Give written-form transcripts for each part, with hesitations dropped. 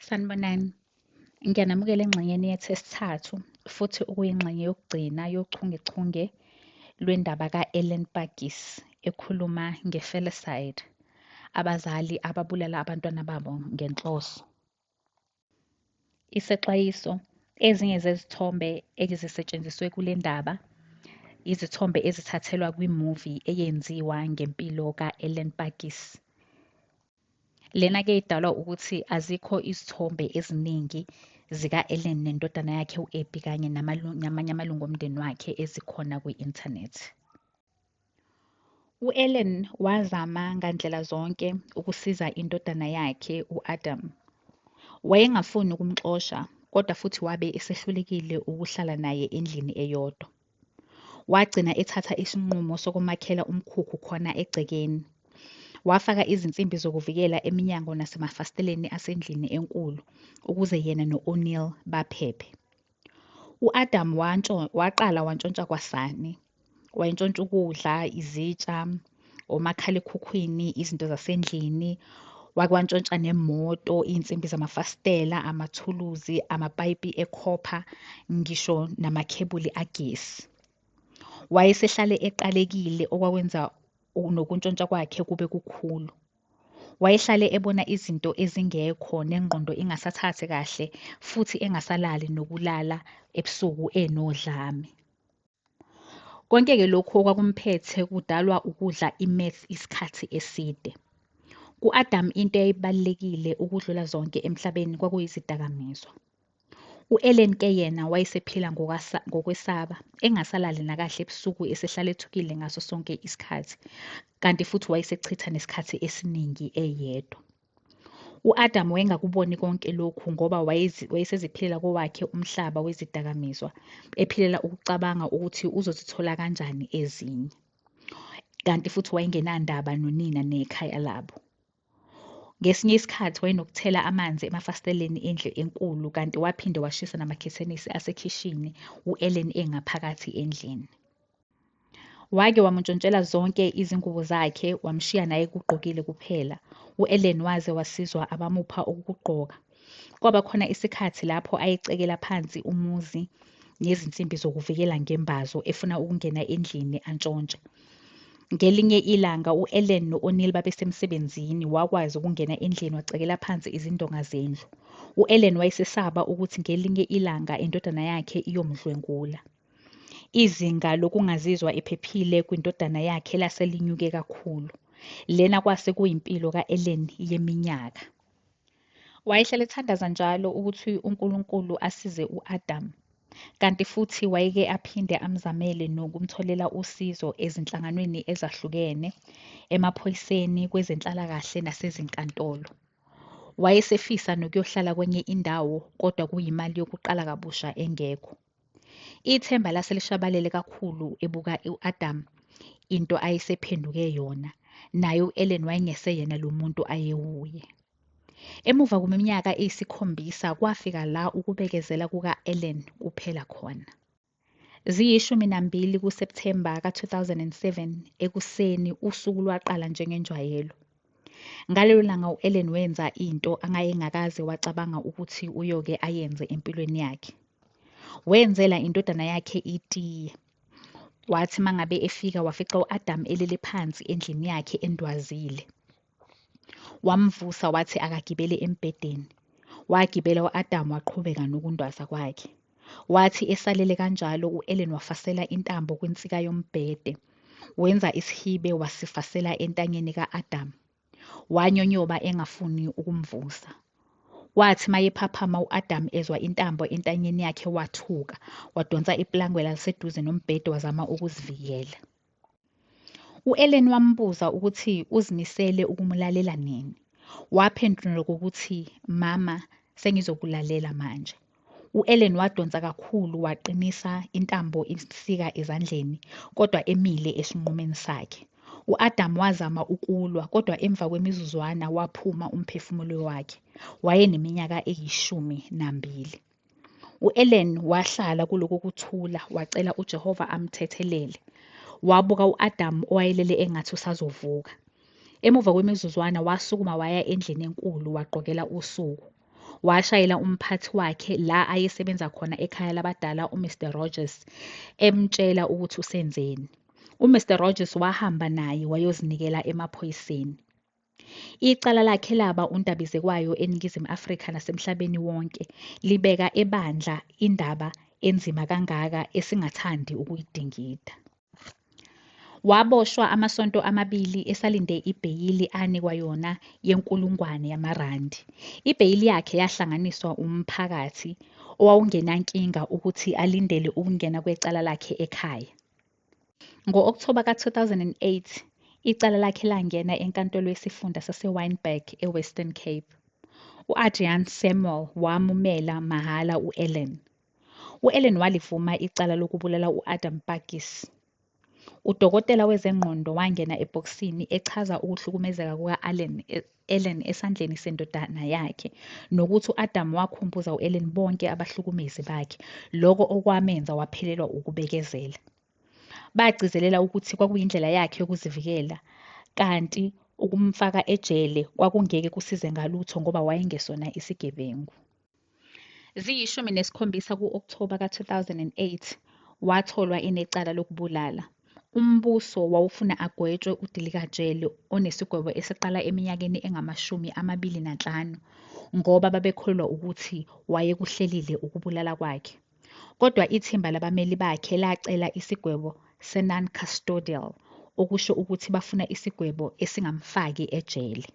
Sanibonani, ngiyanamukela engxenyeni yethu yesithathu futhi okuyingxenye yokugcina yochungechunge lwendaba ka-Ellen Pagis ekhuluma nge-felicide, abazali ababulala abantwana babo ngenhloso. Isexwayiso, ezinye zezithombe ezisetshenziswe kule ndaba izithombe ezithathelwa kwi-movie eyenziwa ngempilo ka-Ellen Pagis. Lena-ke idalwa ukuthi azikho izithombe eziningi zika-Ellen nendodana yakhe u-Abby kanye namanye amalungu omndeni wakhe ezikhona kwi-inthanethi. U-Ellen wazama ngandlela zonke ukusiza indodana yakhe u-Adam. Wayengafuni ukumxosha, kodwa futhi wabe esehlulekile ukuhlala naye endlini eyodwa. Wagcina ethatha isinqumo sokumakhela umkhukhu khona egcekeni. Wafaka izinsimbi zokuvikela eminyango nasemafasiteleni asendlini enkulu ukuze yena no-O'Neil baphephe. U-Adam waqala wantshontsha kwasani. Wayentshontsha ukudla, izitsha, omakhalekhukhwini, izinto zasendlini. Wake wantshontsha nemoto, iy'nsimbi zamafasitela, amathuluzi, amapayipi ekhopha, ngisho namakhebuli agesi. Wayesehlale eqalekile okwakwenza nokuntshontsha kwakhe kube kukhulu. Wayehlale ebona izinto ezingekho nengqondo ingasathathi kahle futhi engasalali nokulala ebusuku enodlame. Konke-ke lokhu okwakumphethe kudalwa ukudla i-meth isikhathi eside. Ku-Adam into eyayibalulekile ukudlula zonke emhlabeni kwakuyizidakamizwa. U-Ellen-ke yena wayesephila ngokwesaba, engasalali nakahle ebusuku, esehlala ethukile ngaso sonke isikhathi, kanti futhi wayesechitha nesikhathi esiningi eyedwa. U-Adam wayengakuboni konke lokhu ngoba wayeseziphilela kowakhe umhlaba wezidakamizwa, ephilela ukucabanga ukuthi uzozithola kanjani ezinye. Kanti futhi wayengenandaba nonina nekhaya labo. Ngesinye isikhathi wayenokuthela amanzi emafasiteleni endlu enkulu kanti waphinde washisa namakhethenisi asekhishini u-Ellen engaphakathi endlini. Wake wamuntshontshela zonke izingubo zakhe, wamshiya naye kugqokile kuphela. U-Ellen waze wasizwa abamupha okokugqoka. Kwaba khona isikhathi lapho ayecekela phansi umuzi nezinsimbi zokuvikela ngembazo efuna ukungena endlini antshontshe. Ngelinye ilanga u-Ellen no-O'Neil babesemsebenzini, wakwazi ukungena endlini wacekela phansi izindonga zendlu. U-Ellen wayesesaba ukuthi ngelinye ilanga indodana yakhe iyomdlwengula. Izinga lokungazizwa ephephile kwindodana yakhe lase linyuke kakhulu. Lena kwase kuyimpilo ka-Ellen yeminyaka. Wayehlala ethandaza njalo ukuthi uNkulunkulu asize u-Adam. Kanti futhi wayeke aphinde amzamele nokumtholela usizo ezinhlanganweni ezahlukene, emaphoyiseni, kwezenhlalakahle nasezinkantolo. Wayesefisa nokuyohlala kwenye indawo, kodwa kuyimali yokuqala kabusha engekho. Ithemba lase lishabalele kakhulu ebuka u-Adam into ayesephenduke yona, naye u-Ellen wayengeseyena lo muntu ayewuye. Emuva kweminyaka eyisikhombisa kwafika la ukubekezela kuka-Ellen kuphela khona. Ziyi-12 kuSepthemba ka-2007 ekuseni usuku lwaqala njengenjwayelo. Ngalelo langa u-Ellen wenza into angayengakaze wacabanga ukuthi uyoke ayenze empilweni yakhe. Wenzela indodana yakhe itiye. Wathi mangabe efika wafica u-Adam elele phansi endlini yakhe endwazile. Wamvusa wathi akagibele embhedeni. Wagibela u-Adam waqhubeka nokundwaza kwakhe. Wathi esalele kanjalo u-Ellen wafasela intambo kwinsika yombhede. Wenza isihibe wasifasela entanyeni ka-Adam. Wanyonyoba engafuni ukumvusa. Wathi mayephaphama u-Adam ezwa intambo entanyeni yakhe wathuka, wadonsa iplangwe laliseduze nombhede wazama ukuzivikela. U-Ellen wambuza ukuthi uzimisele ukumlalela nini. Waphendula ngokuthi, "Mama, sengizokulalela manje." U-Ellen wadonsa kakhulu waqinisa intambo isika ezandleni, kodwa emile esinqumeni sakhe. U-Adam wazama ukulwa, kodwa emva kwemizuzwana waphuma umphefumulo wakhe. Wayeneminyaka eyi-12. U-Ellen wahlala kuloko kuthula, wacela uJehova amthethelele. Wabuka u-Adam owayelele engathi usazovuka. Emuva kwemizuzwana wasukuma waya endlini enkulu waqokela usuku. washayela umphathi wakhe la ayesebenza khona ekhaya labadala uMr Rogers emtshela ukuthi usenzeni. uMr Rogers wahamba naye wayozinikela emaphoyiseni. Icala lakhe laba undabizekwayo eNingizimu Afrika nasemhlabeni wonke libeka ebandla indaba enzima kangaka esingathandi ukuyidingida. Waboshwa amasonto amabili esalinde ibheyili anikwa yona ye-R1,000. Ibheyili yakhe yahlanganiswa umphakathi owawungenankinga ukuthi alindele ukungena kwecala lakhe ekhaya. Ngo-Okthoba ka-2008, icala lakhe langena enkantolo yesifunda sase-Wynberg eWestern Cape. U-Adrian Samuel wamumela mahhala u-Ellen. U-Ellen walivuma icala lokubulala u-Adam Pakis. Udokotela wezengqondo wangena ebhokisini echaza ukuhlukumezeka kuka-Ellen esandleni sendodana yakhe nokuthi u-Adam wakhumbuza u-Ellen bonke abahlukumezi bakhe, loko okwamenza waphelelwa ukubekezela. Bagcizelela ukuthi kwakuyindlela yakhe yokuzivikela, kanti ukumfaka ejele kwakungeke kusize ngalutho ngoba wayengesona isigebengu. Ziyi-17 ku-Okthoba ka-2008 watholwa enecala lokubulala. Umbuso wawufuna agwetshwe uDilika Jele onesigwebo esiqala eminyakeni engama-25 ngoba babekholwa ukuthi wayekuhlelile ukubulala kwakhe. Kodwa ithimba labameli bakhe lacela isigwebo se-non-custodial, okusho ukuthi bafuna isigwebo esingamfaki ejele.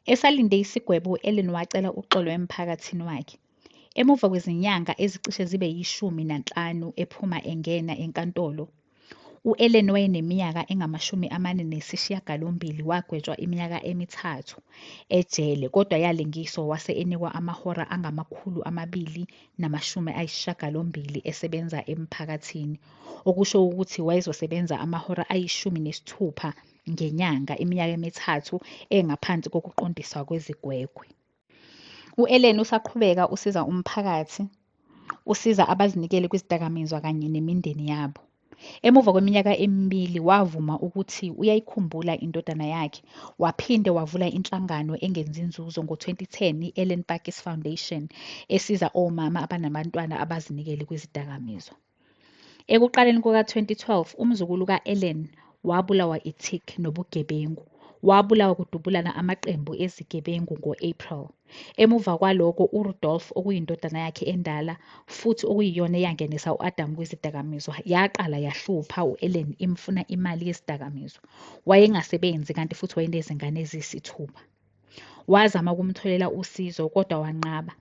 Esalinde isigwebo, u-Ellen wacela uxolo emphakathini wakhe. Emuva kwezinyanga ezicishe zibe yi-15 ephuma engena enkantolo, u-Ellen wayeneminyaka engama-48 wagwetshwa iminyaka emithathu ejele kodwa yalengiswa wase enikwa amahora angama-280 esebenza emphakathini, okusho ukuthi wayezosebenza amahora ayi-16 ngenyanga iminyaka emithathu engaphansi kokuqondiswa kwezigwegwe. U-Ellen usaqhubeka usiza umphakathi, usiza abazinikele kwizidakamizwa kanye nemindeni yabo. Emuva kweminyaka 2 wavuma ukuthi uyayikhumbula indodana yakhe, waphinde wavula inhlangano engenzi nzuzo ngo-2010 i-Ellen Pakis Foundation esiza omama abanabantwana abazinikele kwizidakamizwa. Ekuqaleni kuka-2012 umzukulu ka-Ellen wabulawa itic nobugebengu. Wabulawa kudubulana amaqembu ezigebengu ngo-April. Emuva kwalokho uRudolph okuyindodana yakhe endala futhi okuyiyona eyangenisa u-Adam kwizidakamizwa yaqala yahlupha u-Ellen imfuna imali yezidakamizwa. Wayengasebenzi kanti futhi wayenezingane eziyisithupha. Wazama ukumtholela usizo kodwa wanqaba.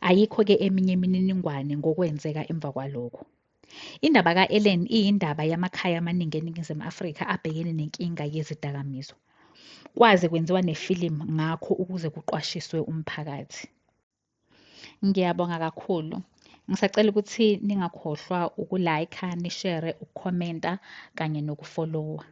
Ayikho-ke eminye imininingwane ngokwenzeka emva kwalokho. Indaba ka-Ellen iyindaba yamakhaya amaningi eNingizimu Afrika abhekene nenkinga yezidakamizwa. Kwaze kwenziwa nefilimu ngakho ukuze kuqwashiswe umphakathi. Ngiyabonga kakhulu. Ngisacela ukuthi ningakhohlwa ukulike, nishere, ukukhomenta kanye nokufollowa.